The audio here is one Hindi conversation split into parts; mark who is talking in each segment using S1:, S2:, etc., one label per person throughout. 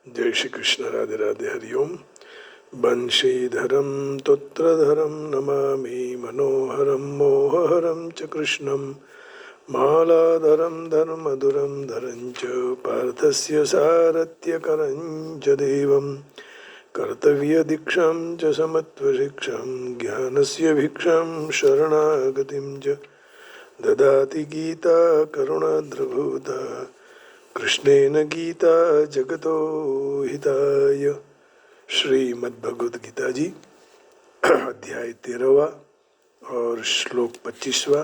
S1: जय श्री कृष्ण। राधे राधे। हरिओम। बंशीधरम तोत्रधरम नमामि मनोहरम मोहहरम च कृष्णं मालाधरम धर्मधुरम धरं च पार्थस्य सारथ्यकरं च देवं कर्तव्यदीक्षां च समत्वशिक्षां ज्ञानस्य भिक्षां शरणागतिं च ददाति गीता करुणाद्रभूता कृष्णेन गीता जगतो हिताय। श्रीमद्भगवद गीता जी अध्याय 13वां और श्लोक 25वां,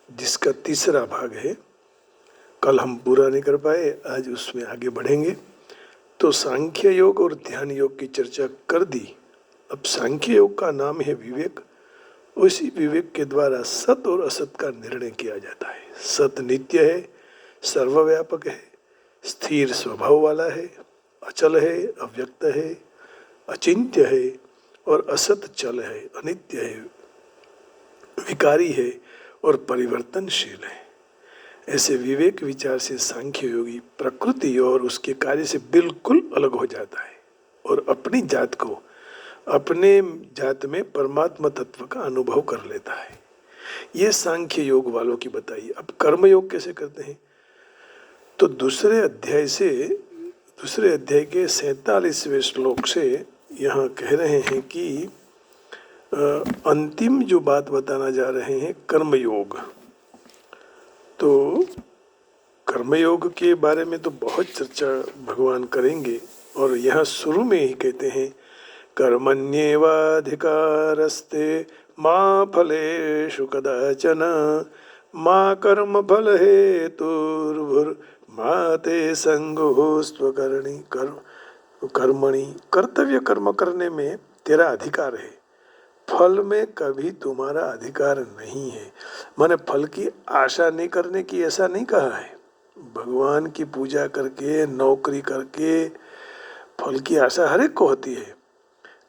S1: जिसका तीसरा भाग है। कल हम पूरा नहीं कर पाए, आज उसमें आगे बढ़ेंगे। तो सांख्य योग और ध्यान योग की चर्चा कर दी। अब सांख्य योग का नाम है विवेक। उसी विवेक के द्वारा सत और असत का निर्णय किया जाता है। सत नित्य है, सर्वव्यापक है, स्थिर स्वभाव वाला है, अचल है, अव्यक्त है, अचिंत्य है, और असत चल है, अनित्य है, विकारी है और परिवर्तनशील है। ऐसे विवेक विचार से सांख्य योगी प्रकृति और उसके कार्य से बिल्कुल अलग हो जाता है और अपनी जात को, अपने जात में परमात्मा तत्व का अनुभव कर लेता है। ये सांख्य योग वालों की बताइए। अब कर्म योग कैसे करते हैं? तो दूसरे अध्याय के 47वें श्लोक से यहाँ कह रहे हैं कि अंतिम जो बात बताना जा रहे हैं कर्मयोग। तो कर्मयोग के बारे में तो बहुत चर्चा भगवान करेंगे, और यहाँ शुरू में ही कहते हैं कर्मण्येवाधिकारस्ते मा फलेषु कदाचन मा कर्म फल हेतुर्भुर्मा ते संगोस्त्वकर्मणि। कर्मणि, कर्तव्य कर्म करने में तेरा अधिकार है, फल में कभी तुम्हारा अधिकार नहीं है। माने फल की आशा नहीं करने की, ऐसा नहीं कहा है। भगवान की पूजा करके, नौकरी करके फल की आशा हर एक को होती है,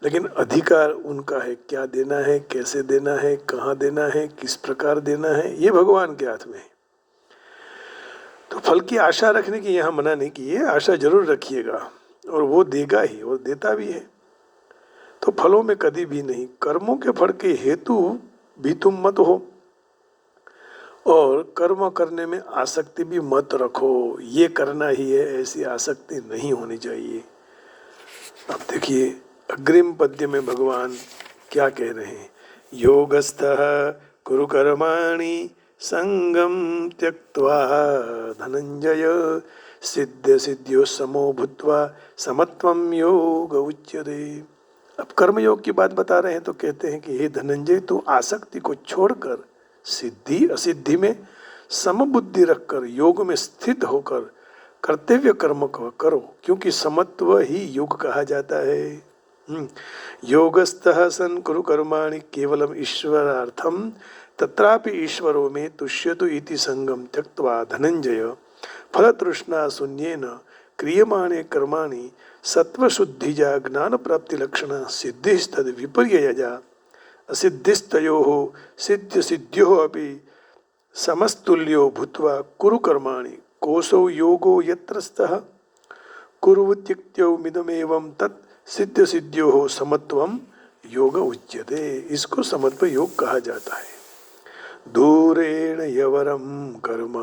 S1: लेकिन अधिकार उनका है। क्या देना है, कैसे देना है, कहाँ देना है, किस प्रकार देना है, ये भगवान के हाथ में है। तो फल की आशा रखने की यहाँ मना नहीं की है, आशा जरूर रखिएगा और वो देगा ही और देता भी है। तो फलों में कभी भी नहीं, कर्मों के फल के हेतु भी तुम मत हो और कर्म करने में आसक्ति भी मत रखो। ये करना ही है, ऐसी आसक्ति नहीं होनी चाहिए। अब देखिए अग्रिम पद्य में भगवान क्या कह रहे हैं। योगस्थः कुरु कर्माणि संगम त्यक्त्वा धनंजय सिद्ध सिद्ध्यो समो भूत्वा समत्वं योग उच्यते। अब कर्मयोग की बात बता रहे हैं तो कहते हैं कि हे धनंजय, तू आसक्ति को छोड़कर सिद्धि असिद्धि में समबुद्धि रखकर योग में स्थित होकर कर्तव्य कर्म करो, क्योंकि समत्व ही योग कहा जाता है। योगस्थः सन् कुरु कर्माणि केवलम ईश्वरार्थम तत्रापि ईश्वरो में तुष्यतु इति संगम त्यक्त्वा धनंजय फलतृष्णा शून्येन क्रियमाणे कर्माणि सत्वशुद्धिजा ज्ञान प्राप्ति लक्षण सिद्धिस्तद विपर्ययजा असिद्धिस्तयोः सिद्ध सिद्ध्योः अपि समस्तुल्यो भूत्वा कुरु कर्माणि कोशो योगो यत्र स्तः कुरुवत्युक्त्यो मिदमेवं तत् सिद्ध सिद्ध्योः समत्वं योग उच्यते। इसको समत्व योग कहा जाता है। दूरेण यवरम कर्म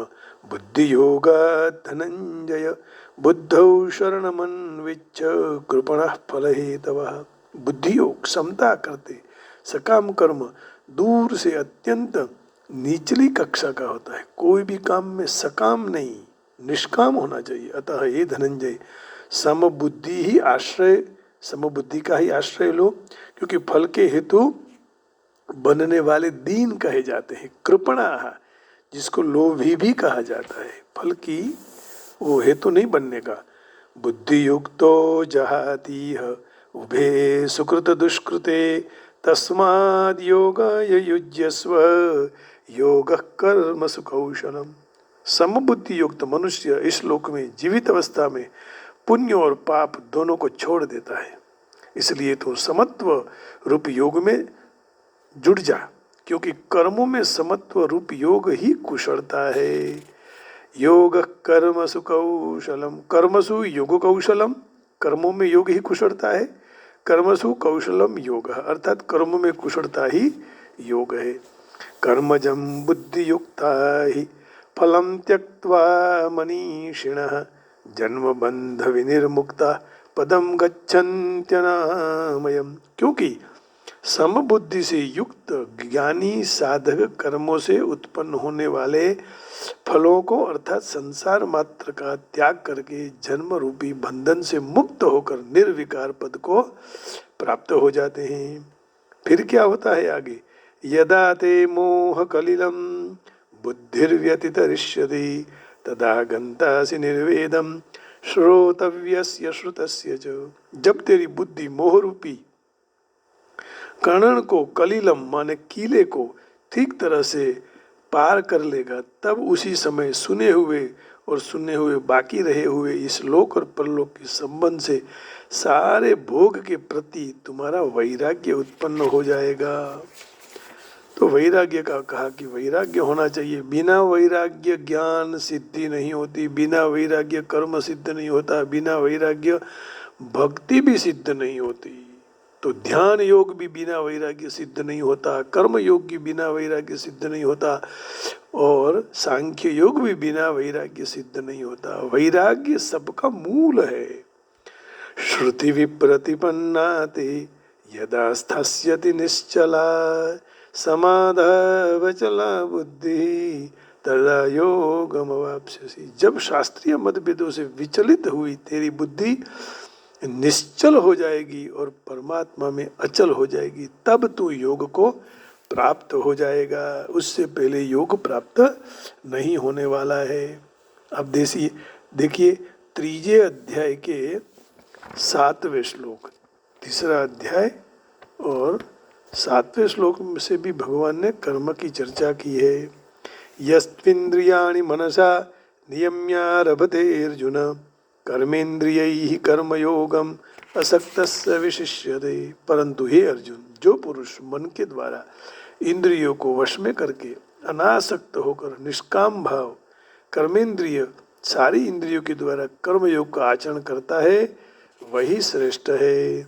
S1: बुद्धि योगात् धनंजय बुद्धौ शरणमन्विच्छ कृपणः फलहेतवः। बुद्धि योग समता करते सकाम कर्म दूर से अत्यंत निचली कक्षा का होता है। कोई भी काम में सकाम नहीं, निष्काम होना चाहिए। अतः ये धनंजय समबुद्धि ही आश्रय, समबुद्धि का ही आश्रय लो, क्योंकि फल के हेतु बनने वाले दीन कहे जाते हैं। कृपणा, जिसको लोभी भी कहा जाता है, फल की वो हेतु नहीं बनने का। बुद्धि युक्तो जहातीह उभे सुकृत दुष्कृते तस्माद् योगाय युज्यस्व योग कर्मसु कौशलम। समबुद्धि युक्त मनुष्य इस लोक में जीवित अवस्था में पुण्य और पाप दोनों को छोड़ देता है। इसलिए तो समत्व रूप योग में जुड़ जा, क्योंकि कर्मों में समत्व रूप योग ही कुशलता है। योग कर्मसु कौशलम, कर्मसु योग कौशलम, कर्मों में योग ही कुशलता है। कर्मसु कौशलम योग, अर्थात कर्म में कुशलता ही योग है। कर्मजं बुद्धियुक्ता हि फलं त्यक्त्वा मनीषिणः जन्मबंध विनिर्मुक्ता पदम गच्छन्त्यनामयम्। क्योंकि समबुद्धि से युक्त ज्ञानी साधक कर्मों से उत्पन्न होने वाले फलों को अर्थात संसार मात्र का त्याग करके जन्म रूपी बंधन से मुक्त होकर निर्विकार पद को प्राप्त हो जाते हैं। फिर क्या होता है आगे, यदा ते मोह कलिलम बुद्धिर्व्यतितरिष्यति तदा गंतासि निर्वेदम श्रोतव्यस्य श्रुतस्य च। जब तेरी बुद्धि मोह रूपी कणन को, कलिलम माने कीले को ठीक तरह से पार कर लेगा, तब उसी समय सुने हुए बाकी रहे हुए इस लोक और परलोक के संबंध से सारे भोग के प्रति तुम्हारा वैराग्य उत्पन्न हो जाएगा। तो वैराग्य का कहा कि वैराग्य होना चाहिए। बिना वैराग्य ज्ञान सिद्धि नहीं होती, बिना वैराग्य कर्म सिद्ध नहीं होता, बिना वैराग्य भक्ति भी सिद्ध नहीं होती। तो ध्यान योग भी बिना वैराग्य सिद्ध नहीं होता, कर्म योग भी बिना वैराग्य सिद्ध नहीं होता, और सांख्य योग भी बिना वैराग्य सिद्ध नहीं होता। वैराग्य सबका मूल है। श्रुति विप्रतिपन्ना ते यदा स्थास्यति निश्चला समाधावचला बुद्धि तदा योगमवाप्स्यसि। जब शास्त्रीय मतभेदों से विचलित हुई तेरी बुद्धि निश्चल हो जाएगी और परमात्मा में अचल हो जाएगी, तब तू योग को प्राप्त हो जाएगा। उससे पहले योग प्राप्त नहीं होने वाला है। अब देखिए तीसरे अध्याय के 7वें श्लोक, तीसरा अध्याय और 7वें श्लोक से भी भगवान ने कर्म की चर्चा की है। यस्त्विन्द्रियाणि मनसा नियम्यारभते अर्जुन कर्मेन्द्रियैः कर्मयोगम असक्तस्य विशिष्यते। परंतु हे अर्जुन, जो पुरुष मन के द्वारा इंद्रियों को वश में करके अनासक्त होकर निष्काम भाव कर्मेंद्रिय सारी इंद्रियों के द्वारा कर्मयोग का आचरण करता है, वही श्रेष्ठ है।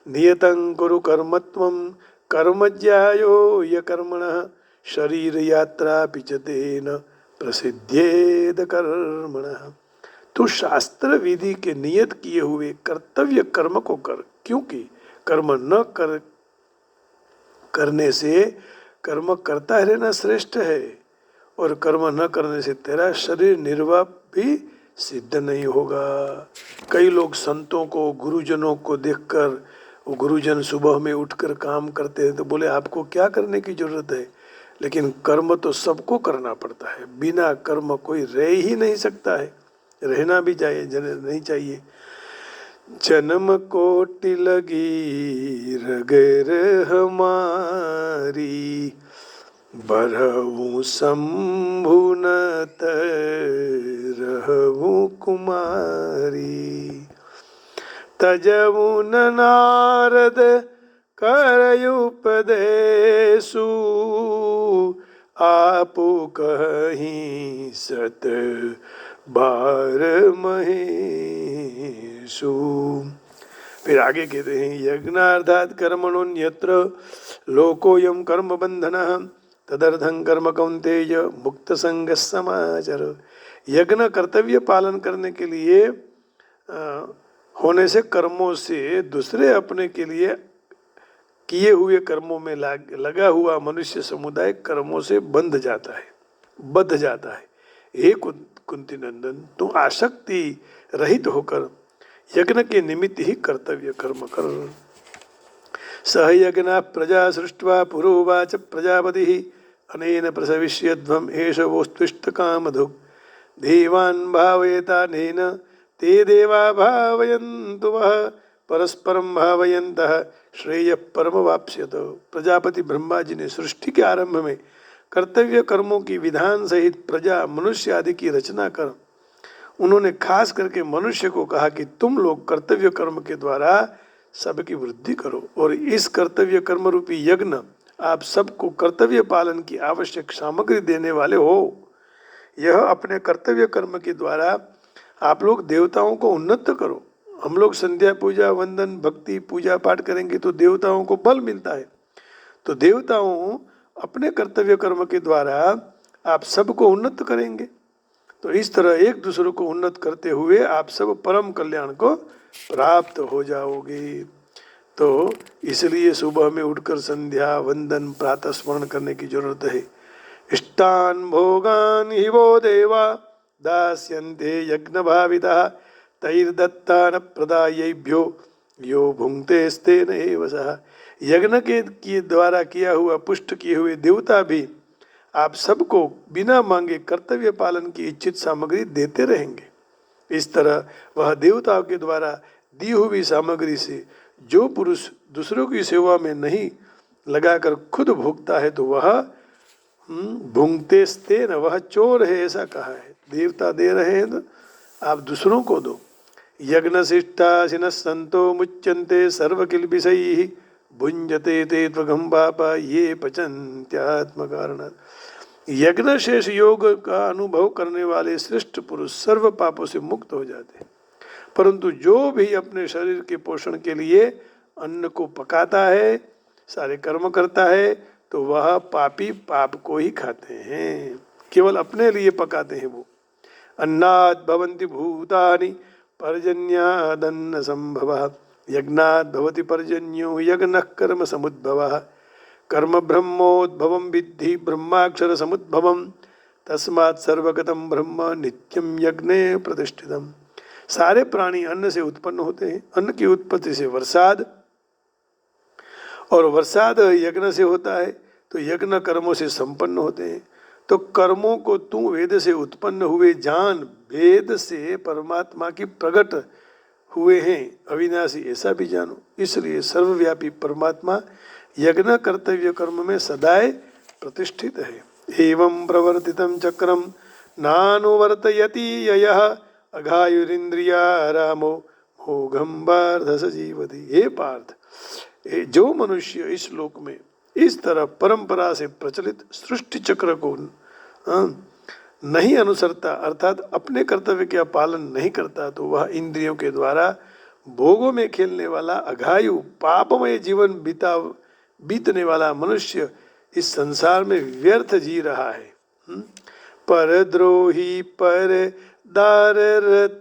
S1: नियतं कुरु कर्मत्वं कर्मज्ञायो य कर्मणः शरीर यात्रा पिचतेन प्रसिद्धेद कर्मणः। तो शास्त्र विधि के नियत किए हुए कर्तव्य कर्म को कर, क्योंकि कर्म न करने से कर्म करता रहना श्रेष्ठ है, और कर्म न करने से तेरा शरीर निर्वाह भी सिद्ध नहीं होगा। कई लोग संतों को, गुरुजनों को देखकर, वो गुरुजन सुबह में उठकर काम करते हैं तो बोले आपको क्या करने की जरूरत है, लेकिन कर्म तो सबको करना पड़ता है। बिना कर्म कोई रह ही नहीं सकता है, रहना भी चाहिए नहीं चाहिए। जन्म कोटि लगी रगर हमारी बरहूँ शंभु न रहूँ कुमारी तजऊ न नारद करयुपदेशु आपु कहीं सत बार महेशु। फिर आगे कहते हैं यज्ञार्थात कर्मणोन्यत्र लोकोयम कर्म बंधनः तदर्थं कर्म कौन्तेय मुक्त संग समाचर। यज्ञ कर्तव्य पालन करने के लिए होने से कर्मों से दूसरे अपने के लिए किए हुए कर्मों में लगा हुआ मनुष्य समुदाय कर्मों से बंध जाता है। हे कुंती नंदन, तू आसक्ति रहित होकर यज्ञ के निमित्त ही कर्तव्य कर्म कर। सह यज्ञ प्रजा सृष्ट्वा पुरोवाच प्रजापति अनेन प्रसविष्यध्वम एष वोस्त्विष्ट कामधुक् देवान् भावयेतानेन ते देवा भावयन्तु वः परस्परम भावयन्तः श्रेय परमवाप्स्यत। प्रजापति ब्रह्मा जी ने सृष्टि के आरंभ में कर्तव्य कर्मों की विधान सहित प्रजा मनुष्य आदि की रचना कर उन्होंने खास करके मनुष्य को कहा कि तुम लोग कर्तव्य कर्म के द्वारा सबकी वृद्धि करो, और इस कर्तव्य कर्म रूपी यज्ञ आप सबको कर्तव्य पालन की आवश्यक सामग्री देने वाले हो। यह अपने कर्तव्य कर्म के द्वारा आप लोग देवताओं को उन्नत करो, हम लोग संध्या पूजा वंदन भक्ति पूजा पाठ करेंगे तो देवताओं को बल मिलता है। तो देवताओं अपने कर्तव्य कर्म के द्वारा आप सबको उन्नत करेंगे। तो इस तरह एक दूसरे को उन्नत करते हुए आप सब परम कल्याण को प्राप्त हो जाओगे। तो इसलिए सुबह में उठकर संध्या वंदन प्रातः स्मरण करने की जरूरत है। इष्टान भोगान हि वो देवा दास्यन्ते यज्ञ भाविता तैर्दत्तान प्रदायेभ्यो यो भुंक्ते स्तेन एव सः। यज्ञ के द्वारा किया हुआ पुष्ट किए हुए देवता भी आप सबको बिना मांगे कर्तव्य पालन की इच्छित सामग्री देते रहेंगे। इस तरह वह देवताओं के द्वारा दी हुई सामग्री से जो पुरुष दूसरों की सेवा में नहीं लगाकर खुद भोगता है तो वह भुंक्ते स्तेन, वह चोर है ऐसा कहा है। देवता दे रहे हैं तो आप दूसरों को दो। यज्ञ शिष्टाशिन संतो मुच्यन्ते सर्वकिल्बिषैः भुंजते ते त्वगम पापा ये पचन्त्यात्म कारणात्। यज्ञ शेष योग का अनुभव करने वाले श्रेष्ठ पुरुष सर्व पापों से मुक्त हो जाते हैं। परंतु जो भी अपने शरीर के पोषण के लिए अन्न को पकाता है, सारे कर्म करता है, तो वह पापी पाप को ही खाते हैं, केवल अपने लिए पकाते हैं वो। अन्नात् भवन्ति भूतानि पर्जन्यादन्न संभवः यज्ञात् भवति पर्जन्यो यज्ञः कर्म समुद्भवः कर्म ब्रह्मोद्भवं विद्धि ब्रह्माक्षर समुद्भवं तस्मात् सर्वगतं ब्रह्म नित्यं यज्ञे प्रतिष्ठितम्। सारे प्राणी अन्न से उत्पन्न होते हैं। अन्न की उत्पत्ति से वर्षाद, और वर्षाद यज्ञ से होता है, तो यज्ञ कर्मों से संपन्न होते हैं। तो कर्मों को तू वेद से उत्पन्न हुए जान, वेद से परमात्मा की प्रकट हुए हैं अविनाशी ऐसा भी जानो। इसलिए सर्वव्यापी परमात्मा यज्ञ कर्तव्य कर्म में सदाए प्रतिष्ठित है। एवं प्रवर्तितं चक्रम नानुवर्तयति ययः अघायुरिंद्रिया रामो भोगम बार्धस जीवति। हे पार्थ, जो मनुष्य इस लोक में इस तरह परंपरा से प्रचलित सृष्टि चक्र को नहीं अनुसरता, अर्थात अपने कर्तव्य का पालन नहीं करता, तो वह इंद्रियों के द्वारा भोगों में खेलने वाला अघायु पापमय जीवन बीतने वाला मनुष्य इस संसार में व्यर्थ जी रहा है। पर द्रोही पर दाररत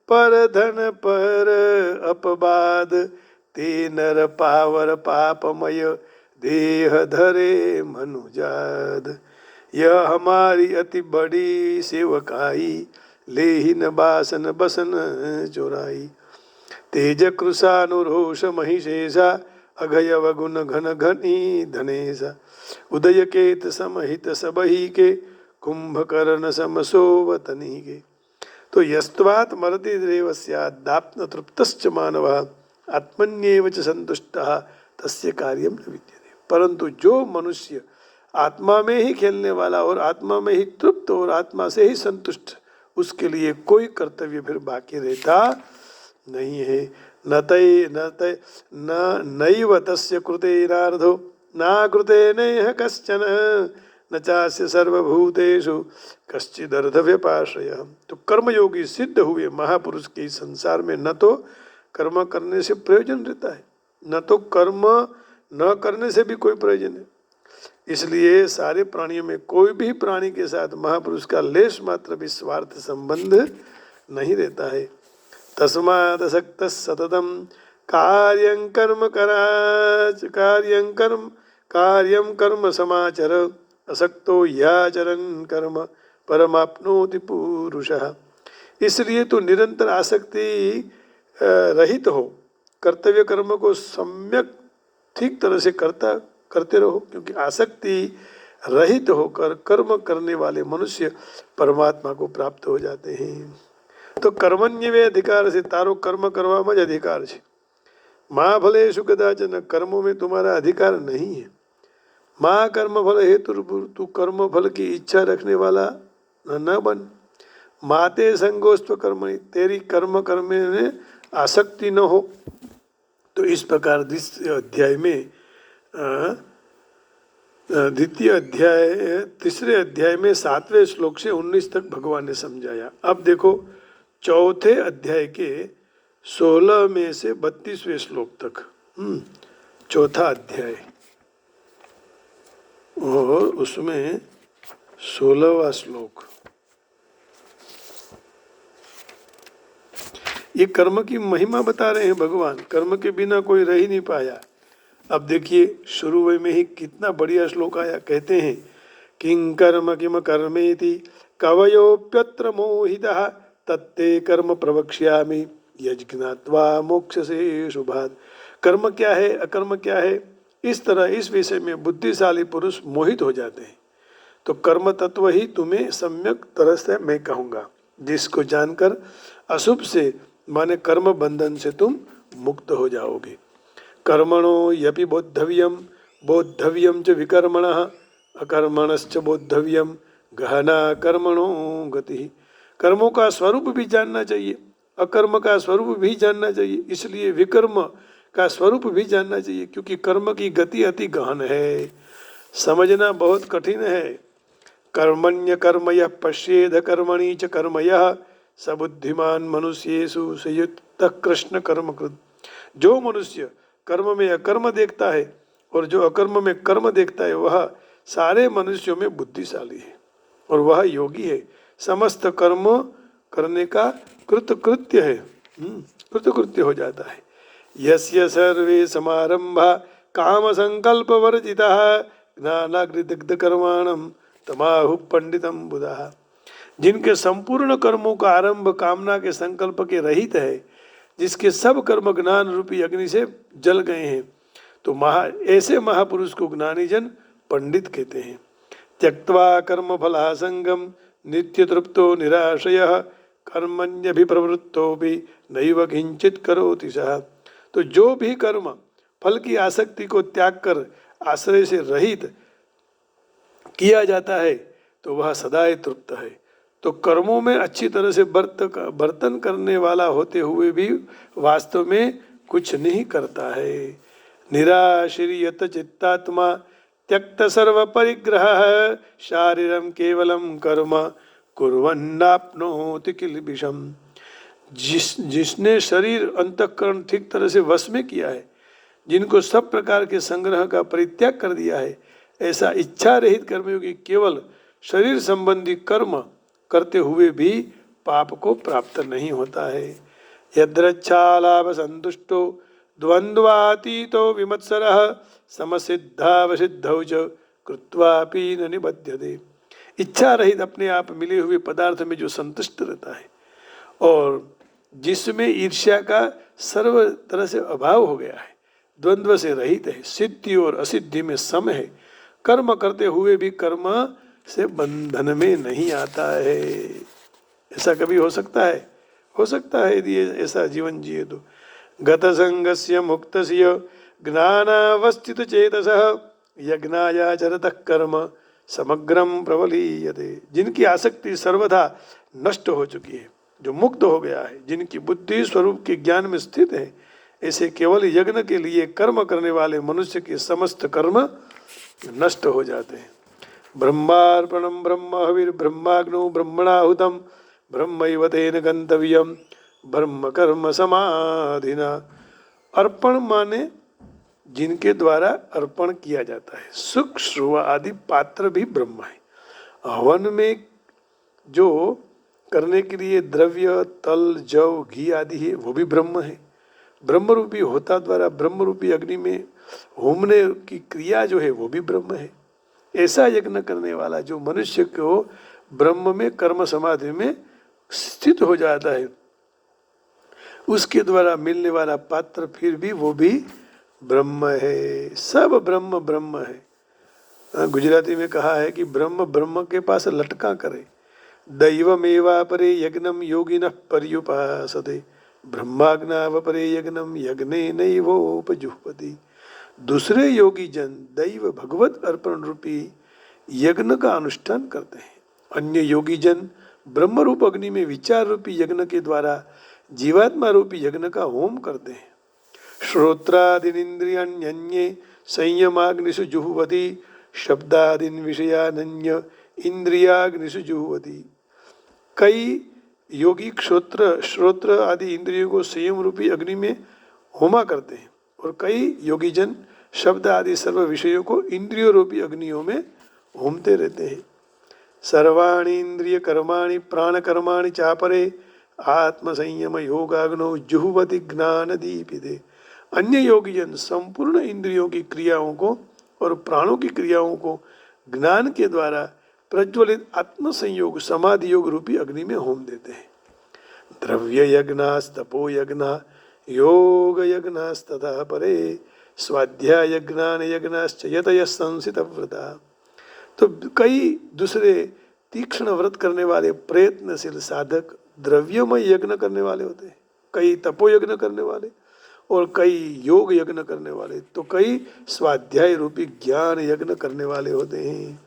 S1: पर धन पर अपवाद ते नर पावर पापमय देह धरे मनुजाद। यह हमारी अति बड़ी सेवकाई लेहिन बासन बसन चोराई। तेज कृशानुरोष महिषेषा अघयव गुण घन घनी धनेशा। उदय केत समहित सबही के कुंभकर्ण समसोवतनी के। तो यस्त्वात् मरति देव स्यादाप्न तृप्तश्च मानवः आत्मन्येव च संतुष्टः तस्य कार्यम न विद्यते। परंतु जो मनुष्य आत्मा में ही खेलने वाला और आत्मा में ही तृप्त और आत्मा से ही संतुष्ट, उसके लिए कोई कर्तव्य फिर बाकी रहता नहीं है। नैव तस्य कृतेनार्धो न कृते नेह कश्चन न चास्य सर्वभूतेषु कश्चिदर्थ व्यपाश्रयः। तो कर्मयोगी सिद्ध हुए महापुरुष के संसार में न तो कर्म करने से प्रयोजन रहता है, न तो कर्म न करने से भी कोई प्रयोजन है। इसलिए सारे प्राणियों में कोई भी प्राणी के साथ महापुरुष का लेश मात्र भी स्वार्थ संबंध नहीं रहता है। तस्मात् असक्त सततम कार्यं कर्म समाचर असक्तो याचरन् कर्म परमाप्नोति पुरुषः। इसलिए तो निरंतर आसक्ति रहित हो, कर्तव्य कर्म को सम्यक ठीक तरह से करते रहो, क्योंकि आसक्ति रहित होकर कर्म करने वाले मनुष्य परमात्मा को प्राप्त हो जाते हैं। तो कर्मण्यवे अधिकार से तारो कर्म करवामा ज अधिकार है। माँ फलेषु कदाचन, कर्मों में तुम्हारा अधिकार नहीं है। माँ कर्म फल हेतु, तू कर्म फल की इच्छा रखने वाला न बन। माते संगोस्त्व कर्मणि, तेरी कर्म में आसक्ति न हो। तो इस प्रकार द्वितीय अध्याय तीसरे अध्याय में 7वें श्लोक से 19 तक भगवान ने समझाया। अब देखो चौथे अध्याय के 16 में से 32वें श्लोक तक, चौथा अध्याय, और उसमें 16वां श्लोक। ये कर्म की महिमा बता रहे हैं भगवान। कर्म के बिना कोई रह ही नहीं पाया। अब देखिए शुरू में ही कितना बढ़िया श्लोक आया। कहते हैं किं कर्म किम कर्मेति कवयोप्यत्र मोहितः तत्ते कर्म प्रवक्ष्यामि यज्ञात्वा मोक्षसे शुभात्। कर्म क्या है, अकर्म क्या है, इस तरह इस विषय में बुद्धिशाली पुरुष मोहित हो जाते हैं। तो कर्म तत्व ही तुम्हें सम्यक तरह से मैं कहूँगा, जिसको जानकर अशुभ से माने कर्म बंधन से तुम मुक्त हो जाओगे। कर्मणो यपि बोद्धव्यम बोद्धव्यम च विकर्मणः अकर्मणश्च बोद्धव्यम गहना कर्मणो गति। कर्मों का स्वरूप भी जानना चाहिए, अकर्म का स्वरूप भी जानना चाहिए, इसलिए विकर्म का स्वरूप भी जानना चाहिए, क्योंकि कर्म की गति अति गहन है, समझना बहुत कठिन है। कर्मण्य कर्म यः पश्येद कर्मणि च कर्म यः स बुद्धिमान मनुष्येषु संयुक्त कृष्ण कर्म कृत। जो मनुष्य कर्म में अकर्म देखता है और जो अकर्म में कर्म देखता है वह सारे मनुष्यों में बुद्धिशाली है और वह योगी है, समस्त कर्म करने का कृतकृत्य है, कृतकृत्य हो जाता है। यस्य सर्वे समारंभा काम संकल्प वर्जितः ज्ञानाग्निदग्ध कर्माणम तमाहु पंडितम बुधा। जिनके संपूर्ण कर्मों का आरंभ कामना के संकल्प के रहित है, जिसके सब कर्म ज्ञान रूपी अग्नि से जल गए हैं, तो ऐसे महापुरुष को ज्ञानी जन पंडित कहते हैं। त्यक्त्वा कर्म फलासंगम नित्य तृप्तो निराशयः कर्मण्यभिप्रवृत्तो भी नैव किंचित करोति सः। तो जो भी कर्म फल की आसक्ति को त्याग कर आश्रय से रहित किया जाता है तो वह सदा तृप्त है। तो कर्मों में अच्छी तरह से बर्तन करने वाला होते हुए भी वास्तव में कुछ नहीं करता है। निराश्रियत चित्तात्मा त्यक्त सर्व परिग्रह शारीरम केवलम कर्म कुर्वन्नाप्नोति किल्बिषम। जिसने शरीर अंतःकरण ठीक तरह से वश में किया है, जिनको सब प्रकार के संग्रह का परित्याग कर दिया है, ऐसा इच्छा रहित कर्मयोगी केवल शरीर संबंधी कर्म करते हुए भी पाप को प्राप्त नहीं होता है। यद्रच्छालाभ संतुष्टो द्वंद्वातीतो विमत्सरः समसिद्धावसिद्धौ च कृत्वापि न निबध्यते। इच्छा रहित अपने आप मिले हुए पदार्थ में जो संतुष्ट रहता है और जिसमें ईर्ष्या का सर्व तरह से अभाव हो गया है, द्वंद्व से रहित है, सिद्धि और असिद्धि में सम है, कर्म करते हुए भी कर्म से बंधन में नहीं आता है। ऐसा कभी हो सकता है? हो सकता है यदि ऐसा जीवन जिए तो। गत संगस्य मुक्तस्य ज्ञानावस्थित चेतसः यज्ञायाचरतः कर्म समग्रम प्रबलीयते। जिनकी आसक्ति सर्वथा नष्ट हो चुकी है, जो मुक्त हो गया है, जिनकी बुद्धि स्वरूप के ज्ञान में स्थित है, ऐसे केवल यज्ञ के लिए कर्म करने वाले मनुष्य के समस्त कर्म नष्ट हो जाते हैं। ब्रह्मार्पणम ब्रह्म हविर्ब्रह्माग्नो ब्रह्मणाहुतम ब्रह्मैव तेन गंतव्यम ब्रह्म कर्म समाधिना। अर्पण माने जिनके द्वारा अर्पण किया जाता है। सुख श्रुव आदि पात्र भी ब्रह्म है। हवन में जो करने के लिए द्रव्य तल जव घी आदि है वो भी ब्रह्म है। ब्रह्म रूपी होता द्वारा ब्रह्म रूपी अग्नि में होमने की क्रिया जो है वो भी ब्रह्म है। ऐसा यज्ञ करने वाला जो मनुष्य को ब्रह्म में कर्म समाधि में स्थित हो जाता है, उसके द्वारा मिलने वाला पात्र फिर भी वो भी ब्रह्म है। सब ब्रह्म ब्रह्म है। गुजराती में कहा है कि ब्रह्म ब्रह्म के पास लटका करे। दैवमेवा परे यज्ञम योगिनः पर्युपासते ब्रह्माग्नाव परे यज्ञम यज्ञे नैवोपजुह्वति। दूसरे योगी जन दैव भगवत अर्पण रूपी यज्ञ का अनुष्ठान करते हैं। अन्य योगी जन ब्रह्म रूप अग्नि में विचार रूपी यज्ञ के द्वारा जीवात्मा रूपी यज्ञ का होम करते हैं। श्रोत्रादीनिन्द्रियाण्यन्ये संयमाग्निषु जुह्वति शब्दादीन विषयानन्य इंद्रियाग्निषु जुह्वति। कई योगी श्रोत्र आदि इंद्रियों को संयम रूपी अग्नि में होमा करते हैं, और कई योगी जन शब्द आदि सर्व विषयों को इंद्रियों रूपी अग्नियों में होमते रहते हैं। सर्वाणि इंद्रिय कर्माणि प्राण कर्माणि चापरे आत्म संयम योगाग्नो जुहुवति ज्ञान दीपिते। अन्य योगी जन संपूर्ण इंद्रियों की क्रियाओं को और प्राणों की क्रियाओं को ज्ञान के द्वारा प्रज्वलित आत्म संयोग समाधि योग रूपी अग्नि में होम देते हैं। द्रव्य यज्ञास तपो यज्ञ योग यज्ञास तथा परे स्वाध्याय यज्ञान यज्ञाश्च यतय संसित व्रता। तो कई दूसरे तीक्ष्ण व्रत करने वाले प्रयत्नशील साधक द्रव्यमय यज्ञ करने वाले होते हैं, कई तपो यज्ञ करने वाले, और कई योग यज्ञ करने वाले, तो कई स्वाध्याय रूपी ज्ञान यज्ञ करने वाले होते हैं।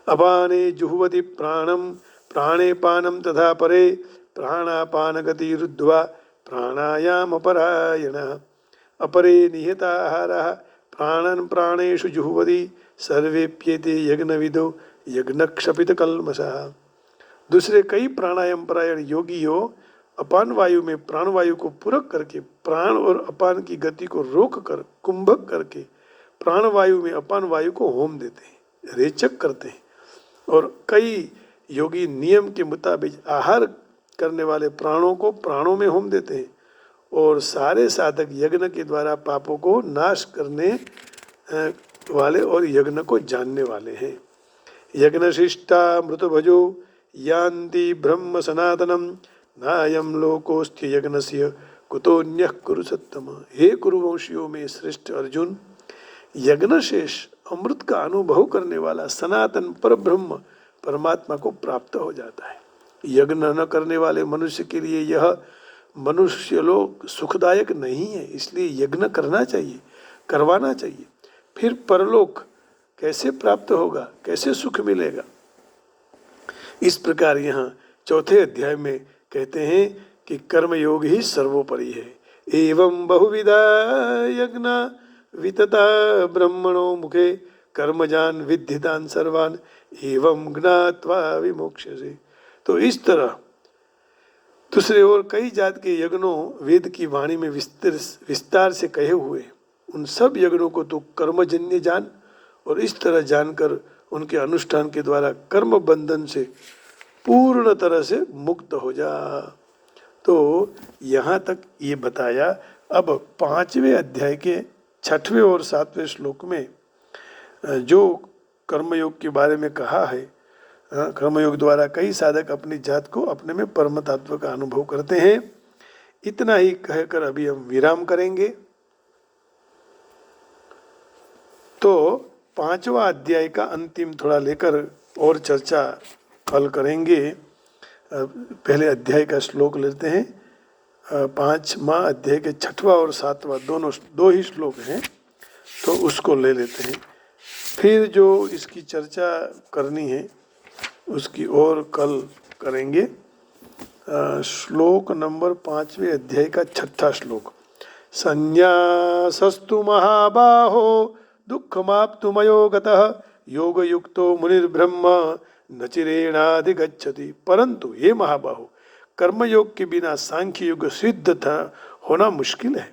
S1: अपाने जुहुवति प्राणम प्राणे पानम तथा परे प्राणापान गति रुद्ध्वा प्राणायाम परायण अपरे निहिताहारः प्राणन प्राणेषु जुहुवति सर्वेप्येते यज्ञविदो यज्ञक्षपित कल्मषः। दूसरे कई प्राणायाम परायण योगी हो अपान वायु में प्राणवायु को पूरक करके प्राण और अपान की गति को रोक कर कुंभक करके प्राणवायु में अपान वायु को होम देते हैं, रेचक करते हैं। और कई योगी नियम के मुताबिक आहार करने वाले प्राणों को प्राणों में होम देते हैं, और सारे साधक यज्ञ के द्वारा पापों को नाश करने वाले और यज्ञ को जानने वाले हैं। यज्ञ शिष्टा मृत भजो यान्ति ब्रह्म सनातनम नायम लोकोस्त्य यज्ञस्य कुतोन्यः कुरु सत्तम। हे कुरुवंशियों में श्रेष्ठ अर्जुन, यज्ञ शेष अमृत का अनुभव करने वाला सनातन पर ब्रह्म परमात्मा को प्राप्त हो जाता है। यज्ञ न करने वाले मनुष्य के लिए यह मनुष्य लोक सुखदायक नहीं है, इसलिए यज्ञ करना चाहिए, करवाना चाहिए। फिर परलोक कैसे प्राप्त होगा, कैसे सुख मिलेगा। इस प्रकार यहाँ चौथे अध्याय में कहते हैं कि कर्मयोग ही सर्वोपरि है। एवं बहुविधा यज्ञ वितता ब्रह्मणो मुखे कर्मजान विद्धितान सर्वान एवं ज्ञात्वा विमोक्ष्यसे। तो इस तरह दूसरे और कई जात के यज्ञों वेद की वाणी में विस्तार से कहे हुए, उन सब यज्ञों को तो कर्मजन्य जान, और इस तरह जानकर उनके अनुष्ठान के द्वारा कर्म बंधन से पूर्ण तरह से मुक्त हो जा। तो यहाँ तक ये बताया। अब 5वें अध्याय के 6वें और 7वें श्लोक में जो कर्मयोग के बारे में कहा है, कर्मयोग द्वारा कई साधक अपनी जात को अपने में परम तत्व का अनुभव करते हैं। इतना ही कहकर अभी हम विराम करेंगे। तो 5वां अध्याय का अंतिम थोड़ा लेकर और चर्चा कल करेंगे। पहले अध्याय का श्लोक लेते हैं। 5वां अध्याय के 6वां और 7वां दो ही श्लोक हैं, तो उसको ले लेते हैं। फिर जो इसकी चर्चा करनी है उसकी और कल करेंगे। श्लोक नंबर 5वें अध्याय का 6ठा श्लोक। संन्यासस्तु महाबाहो दुःखमाप्तुमयो गतः योगयुक्तो मुनिर्ब्रह्म न चिरेणाधिगच्छति। परंतु हे महाबाहो, कर्मयोग के बिना सांख्य युग सिद्ध होना मुश्किल है।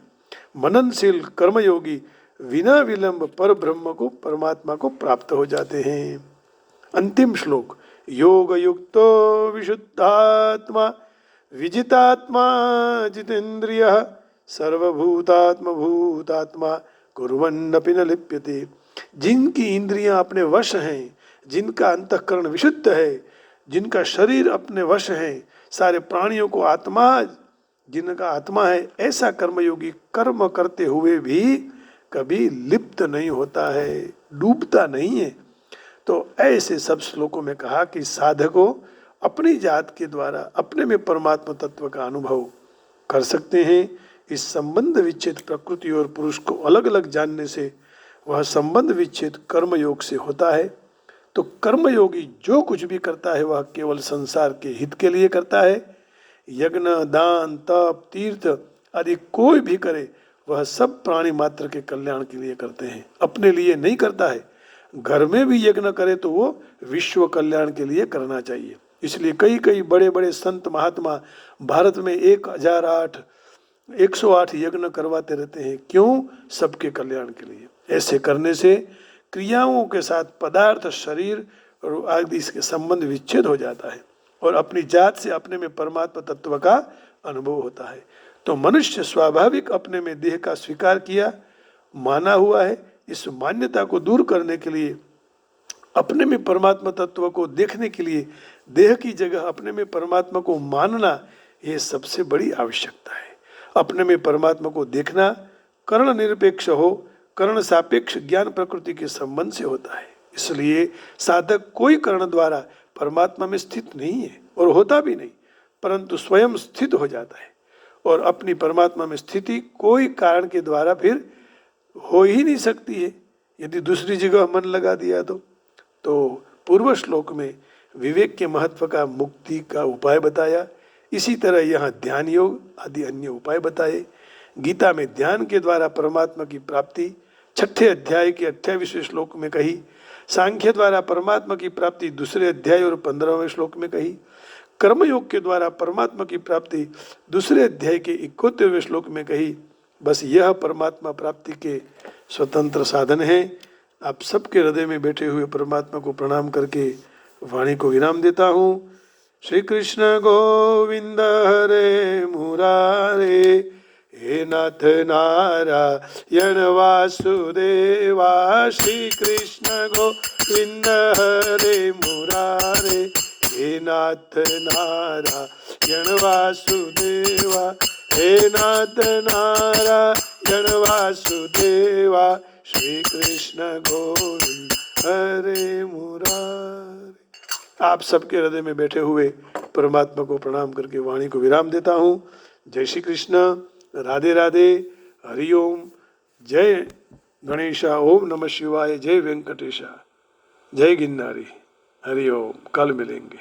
S1: मननशील कर्मयोगी बिना विलंब पर ब्रह्म को परमात्मा को प्राप्त हो जाते हैं। अंतिम श्लोक। योग युक्तो विशुद्धात्मा विजितात्मा जितेन्द्रियः सर्वभूतात्म भूतात्मा कुर्वन्नपि न लिप्यते। जिनकी इंद्रियां अपने वश हैं, जिनका अंतःकरण विशुद्ध है, जिनका शरीर अपने वश है, सारे प्राणियों को आत्मा जिनका आत्मा है, ऐसा कर्मयोगी कर्म करते हुए भी कभी लिप्त नहीं होता है, डूबता नहीं है। तो ऐसे सब श्लोकों में कहा कि साधकों अपनी जात के द्वारा अपने में परमात्मा तत्व का अनुभव कर सकते हैं। इस संबंध विच्छेद प्रकृति और पुरुष को अलग अलग जानने से वह संबंध विच्छेद कर्मयोग से होता है। तो कर्मयोगी जो कुछ भी करता है वह केवल संसार के हित के लिए करता है। यज्ञ, दान, तप, तीर्थ आदि कोई भी करे वह सब प्राणी मात्र के कल्याण के लिए करते हैं, अपने लिए नहीं करता है। घर में भी यज्ञ करे तो वो विश्व कल्याण के लिए करना चाहिए। इसलिए कई कई बड़े बड़े संत महात्मा भारत में 108 यज्ञ करवाते रहते हैं। क्यों? सबके कल्याण के लिए। ऐसे करने से क्रियाओं के साथ पदार्थ, शरीर और आदि इसके संबंध विच्छेद हो जाता है और अपनी जात से अपने में परमात्मा तत्व का अनुभव होता है। तो मनुष्य स्वाभाविक अपने में देह का स्वीकार किया, माना हुआ है। इस मान्यता को दूर करने के लिए, अपने में परमात्मा तत्व को देखने के लिए देह की जगह अपने में परमात्मा को मानना, ये सबसे बड़ी आवश्यकता है। अपने में परमात्मा को देखना कर्ण निरपेक्ष हो, कर्ण सापेक्ष ज्ञान प्रकृति के संबंध से होता है। इसलिए साधक कोई कर्ण द्वारा परमात्मा में स्थित नहीं है और होता भी नहीं, परंतु स्वयं स्थित हो जाता है। और अपनी परमात्मा में स्थिति कोई कारण के द्वारा फिर हो ही नहीं सकती है, यदि दूसरी जगह मन लगा दिया तो पूर्व श्लोक में विवेक के महत्व का, मुक्ति का उपाय बताया। इसी तरह यहाँ ध्यान योग आदि अन्य उपाय बताए। गीता में ध्यान के द्वारा परमात्मा की प्राप्ति 6 अध्याय के 28वें श्लोक में कही। सांख्य द्वारा परमात्मा की प्राप्ति 2 अध्याय और 15वें श्लोक में कही। कर्मयोग के द्वारा परमात्मा की प्राप्ति 2 अध्याय के 71वें श्लोक में कही। बस यह परमात्मा प्राप्ति के स्वतंत्र साधन है। आप सबके हृदय में बैठे हुए परमात्मा को प्रणाम करके वाणी को विराम देता हूँ। श्री कृष्ण गोविंद हरे मुरारे, हे नाथ नारायण वासुदेवा। श्री कृष्ण गोविंद हरे मुरारे, हे नाथ नारायण वासुदेवा, हे नाथ नारायण वासुदेवा। श्री कृष्ण गोविंद हरे मुरारे। आप सबके हृदय में बैठे हुए परमात्मा को प्रणाम करके वाणी को विराम देता हूँ। जय श्री कृष्ण, राधे राधे, हरिओम, जय गणेशा, ओम नमः शिवाय, जय वेंकटेशा, जय गिरनारी, हरिओम। कल मिलेंगे।